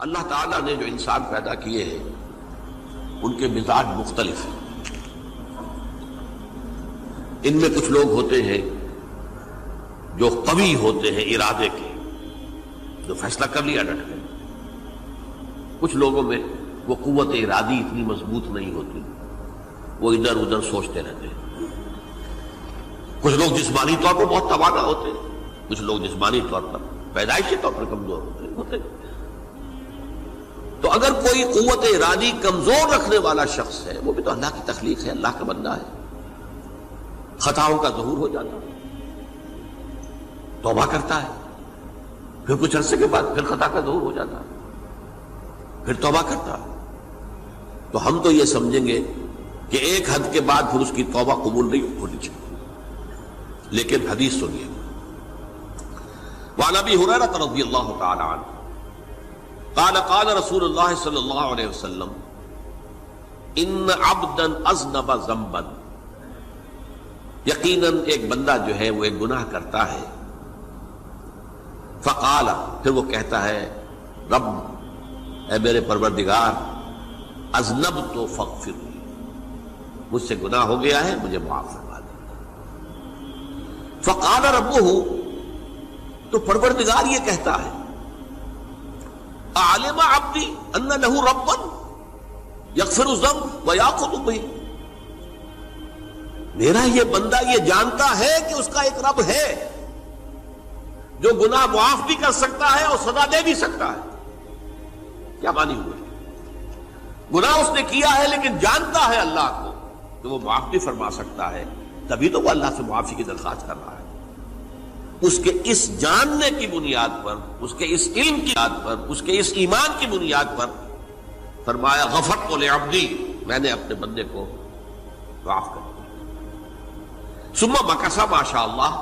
اللہ تعالیٰ نے جو انسان پیدا کیے ہیں ان کے مزاج مختلف ہیں. ان میں کچھ لوگ ہوتے ہیں جو قوی ہوتے ہیں ارادے کے، جو فیصلہ کر لیا ڈٹ گئے. کچھ لوگوں میں وہ قوت ارادی اتنی مضبوط نہیں ہوتی، وہ ادھر ادھر سوچتے رہتے ہیں. کچھ لوگ جسمانی طور پر بہت توانا ہوتے ہیں، کچھ لوگ جسمانی طور پر پیدائشی طور پر کمزور ہوتے ہیں. تو اگر کوئی قوت ارادی کمزور رکھنے والا شخص ہے، وہ بھی تو اللہ کی تخلیق ہے، اللہ کا بندہ ہے. خطاؤں کا ظہور ہو جاتا ہے، توبہ کرتا ہے، پھر کچھ عرصے کے بعد پھر خطا کا ظہور ہو جاتا ہے، پھر توبہ کرتا ہے. تو ہم تو یہ سمجھیں گے کہ ایک حد کے بعد پھر اس کی توبہ قبول نہیں ہونی چاہیے. لیکن حدیث سنیے. وعن ابی ہریرہ رضی اللہ تعالی عنہ قال قال رسول اللہ صلی اللہ علیہ وسلم ان عبدا اذنب ذنبا، یقیناً ایک بندہ جو ہے وہ ایک گناہ کرتا ہے. فقال، پھر وہ کہتا ہے رب، اے میرے پروردگار، اذنبت فاغفر لی، مجھ سے گناہ ہو گیا ہے، مجھے معاف فرما دے. فقال ربہ، تو پروردگار یہ کہتا ہے اعلم عبدی ان لہ ربا یغفر الذنب ویأخذ بہ، میرا یہ بندہ یہ جانتا ہے کہ اس کا ایک رب ہے جو گناہ معاف بھی کر سکتا ہے اور سزا دے بھی سکتا ہے. کیا معنی ہوئے؟ گناہ اس نے کیا ہے لیکن جانتا ہے اللہ کو کہ وہ معاف بھی فرما سکتا ہے، تبھی تو وہ اللہ سے معافی کی درخواست کر رہا ہے. اس کے اس جاننے کی بنیاد پر، اس کے اس علم کی بنیاد پر، اس کے اس ایمان کی بنیاد پر فرمایا غفرت لعبدی، میں نے اپنے بندے کو معاف کر دیا. ثم مکث ما شاء اللہ،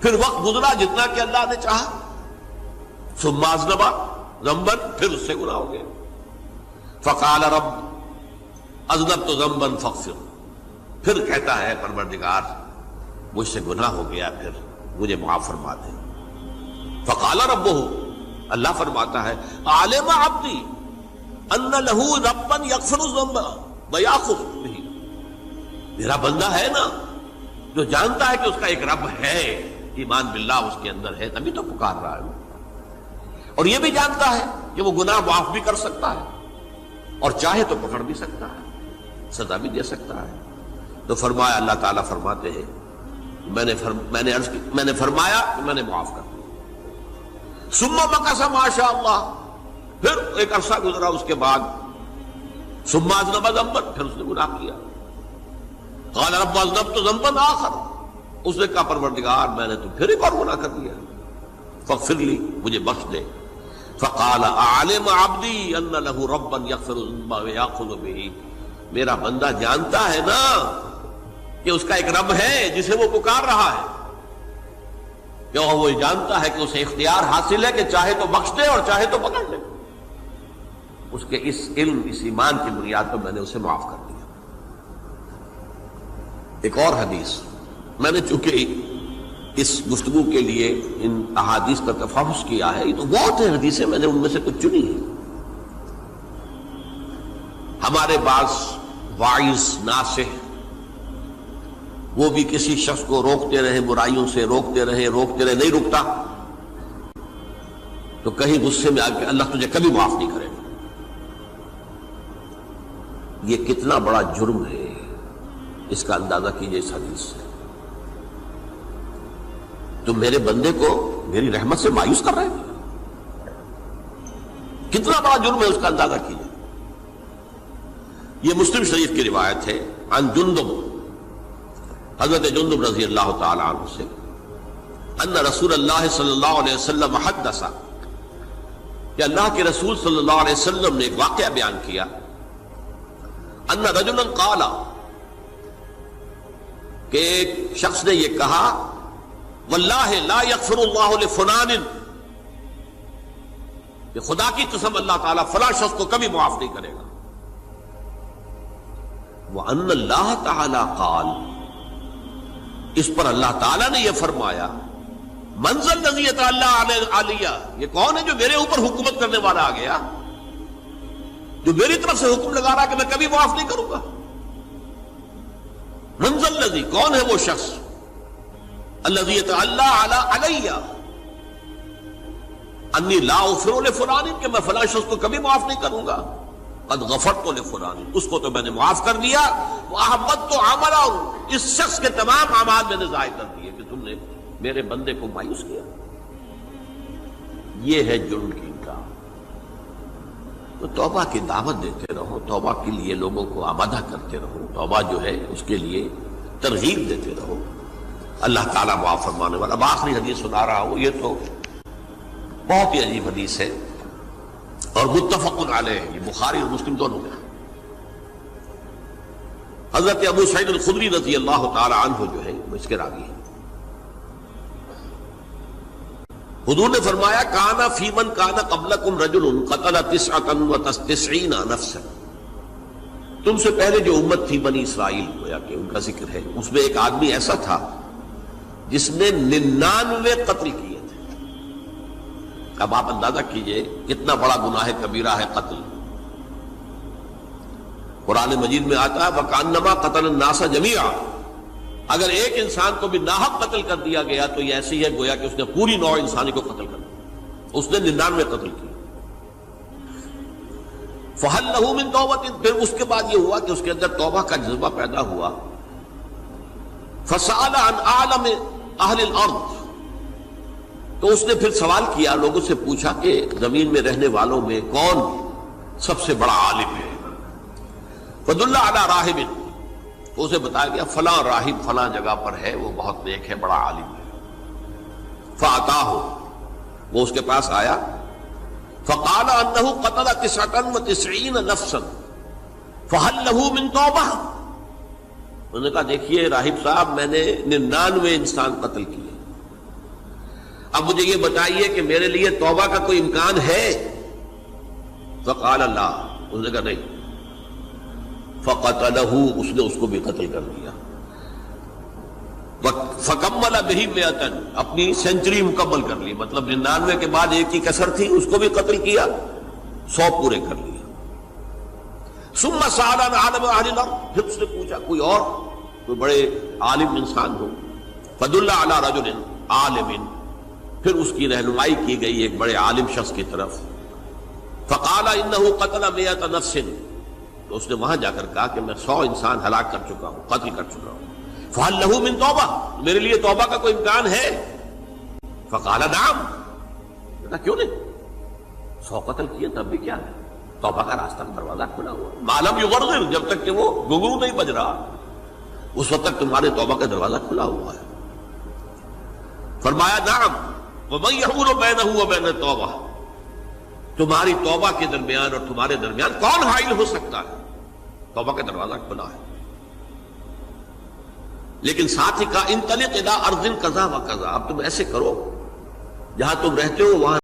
پھر وقت گزرا جتنا کہ اللہ نے چاہا. ثم اذنب ذنبا، پھر اس سے گناہ ہو گیا. فقال رب اذنبت ذنبا فاغفر، پھر کہتا ہے پروردگار مجھ سے گناہ ہو گیا، پھر مجھے معاف فرما دے. فقال ربہ، اللہ فرماتا ہے عالم عبدی ان لہ ربا یغفر الذنب ویأخذ بہ، میرا بندہ ہے نا جو جانتا ہے کہ اس کا ایک رب ہے، ایمان باللہ اس کے اندر ہے، تبھی تو پکار رہا ہے. اور یہ بھی جانتا ہے کہ وہ گناہ معاف بھی کر سکتا ہے اور چاہے تو پکڑ بھی سکتا ہے، سزا بھی دے سکتا ہے. تو فرمایا، اللہ تعالیٰ فرماتے ہیں میں نے فرمایا کہ میں نے معاف کر دیا. ثم مکث ما شاء اللہ، پھر ایک عرصہ گزرا اس کے بعد. ثم اذنب ذنبا، پھر اس نے گناہ کیا. قال رب اذنبت ذنبا آخر، اس نے کہا پروردگار میں نے تو پھر ایک اور گناہ کر دیا، فاغفر لی، مجھے بخش دے. فقال اعلم عبدی ان لہ ربا یغفر الذنب ویأخذ بہ، میرا بندہ جانتا ہے نا کہ اس کا ایک رب ہے جسے وہ پکار رہا ہے، کہ وہ جانتا ہے کہ اسے اختیار حاصل ہے کہ چاہے تو بخش دے اور چاہے تو پکڑ لے. اس کے اس علم، اس ایمان کی بنیاد پر میں نے اسے معاف کر دیا. ایک اور حدیث، میں نے چونکہ اس گفتگو کے لیے ان احادیث کا تفحص کیا ہے، یہ تو بہت ہیں حدیثیں، میں نے ان میں سے کچھ چنی ہیں. ہمارے بعض واعظ ناصح وہ بھی کسی شخص کو روکتے رہے، برائیوں سے روکتے رہے، نہیں رکتا تو کہیں غصے میں آ کے اللہ تجھے کبھی معاف نہیں کرے گا. یہ کتنا بڑا جرم ہے، اس کا اندازہ کیجئے اس حدیث سے. تم میرے بندے کو میری رحمت سے مایوس کر رہے ہیں، کتنا بڑا جرم ہے، اس کا اندازہ کیجئے. یہ مسلم شریف کی روایت ہے عن جندب، حضرت جندب رضی اللہ تعالی عنہ سے، ان رسول اللہ صلی اللہ علیہ وسلم حدث، کہ اللہ کے رسول صلی اللہ علیہ وسلم نے ایک واقعہ بیان کیا. ان رجلا قال، کہ ایک شخص نے یہ کہا واللہ لا یغفر اللہ لفلان، کہ خدا کی قسم اللہ تعالیٰ فلاں شخص کو کبھی معاف نہیں کرے گا. وَأَنَّ اللَّهَ تَعَالَى قَالَ، اس پر اللہ تعالیٰ نے یہ فرمایا منزل نزیت اللہ علیہ، یہ کون ہے جو میرے اوپر حکومت کرنے والا آ گیا، جو میری طرف سے حکم لگا رہا کہ میں کبھی معاف نہیں کروں گا؟ منزل نزی، کون ہے وہ شخص؟ الذی اللہ علیہ انی لا اغفر لفلان، کہ میں فلاں شخص کو کبھی معاف نہیں کروں گا، قد غفرت لفلان، اس کو تو میں نے معاف کر دیا، واحبطت عملہ، اس شخص کے تمام اعمال میں نے ضائع کر دیے کہ تم نے میرے بندے کو مایوس کیا۔ یہ ہے جرم کی انکار۔ تو توبہ کی دعوت دیتے رہو، توبہ کے لیے لوگوں کو آمادہ کرتے رہو، توبہ جو ہے اس کے لیے ترغیب دیتے رہو، اللہ تعالیٰ معاف فرمانے والا۔ اب آخری حدیث سنا رہا ہوں، یہ تو بہت ہی عجیب حدیث ہے اور متفق علیہ، یہ بخاری اور مسلم دونوں میں۔ حضرت ابو سعید الخدری رضی اللہ تعالی عنہ جو ہے وہ اس کے راوی ہیں۔ حضور نے فرمایا کانا فی من کانا قبلکم رجل قتل 99 نفسا، تم سے پہلے جو امت تھی بنی اسرائیل، گویا کہ ان کا ذکر ہے، اس میں ایک آدمی ایسا تھا جس نے 99 قتل کیے تھے۔ اب آپ اندازہ کیجئے کتنا بڑا گناہ کبیرہ ہے قتل۔ قرآن مجید میں آتا ہے وَكَأَنَّمَا قَتَلَ النَّاسَ جَمِيعًا، اگر ایک انسان کو بھی ناحق قتل کر دیا گیا تو یہ ایسی ہے گویا کہ اس نے پوری نوع انسانی کو قتل کر دیا، اس نے 99 قتل کیے۔ فَهَلْ لَهُ مِن تَوْبَةٍ، پھر اس کے بعد یہ ہوا کہ اس کے اندر توبہ کا جذبہ پیدا ہوا۔ فَسَأَلَ عَنْ أَعْلَمِ أَهْلِ الْأَرْضِ، تو اس نے پھر سوال کیا، لوگوں سے پوچھا کہ زمین میں رہنے والوں میں کون سب سے بڑا عالم ہے؟ فَدُلَّ عَلَى رَاهِبٍ، تو اسے بتایا گیا فلاں راہب فلاں جگہ پر ہے، وہ بہت نیک ہے، بڑا عالم ہے۔ فَأَتَاهُ، وہ اس کے پاس آیا، فَقَالَ أَنَّهُ قَتَلَ 99 نَفْسًا فَهَلْ لَهُ مِن تَوْبَةٍ، انہوں نے کہا دیکھیے راہب صاحب، میں نے 99 انسان قتل کیے، اب مجھے یہ بتائیے کہ میرے لیے توبہ کا کوئی امکان ہے؟ فقال لا، اس نے کہا نہیں۔ فقتلہ، اس نے اس کو بھی قتل کر دیا۔ فکمل بہ 100، اپنی سینچری مکمل کر لی، مطلب 99 کے بعد ایک کی کسر تھی، اس کو بھی قتل کیا، 100 پورے کر لیا۔ ثم سأل عن عالم اہل الارض، پھر اس نے پوچھا کوئی اور کوئی بڑے عالم انسان ہو۔ فدل علی رجل عالم، پھر اس کی رہنمائی کی گئی ایک بڑے عالم شخص کی طرف۔ فقال انہ قتل 100 نفس، تو اس نے وہاں جا کر کہا کہ میں 100 انسان ہلاک کر چکا ہوں، قتل کر چکا ہوں۔ فہل لہ من توبہ، میرے لیے توبہ کا کوئی امکان ہے؟ فقال نعم، کہا کیوں نہیں، 100 قتل کیے تب بھی کیا ہے، توبہ کا راستہ دروازہ کھلا ہوا، ما لم یغرغر، جب تک کہ وہ گھنگرو نہیں بج رہا اس وقت تک تمہارے توبہ کا دروازہ کھلا ہوا ہے۔ فرمایا نعم، ومن یحول بینہ وبین التوبہ، تمہاری توبہ کے درمیان اور تمہارے درمیان کون حائل ہو سکتا ہے، توبہ کا دروازہ کھلا ہے۔ لیکن ساتھ ہی کہا انطلق الی ارض کذا و کذا، اب تم ایسے کرو جہاں تم رہتے ہو وہاں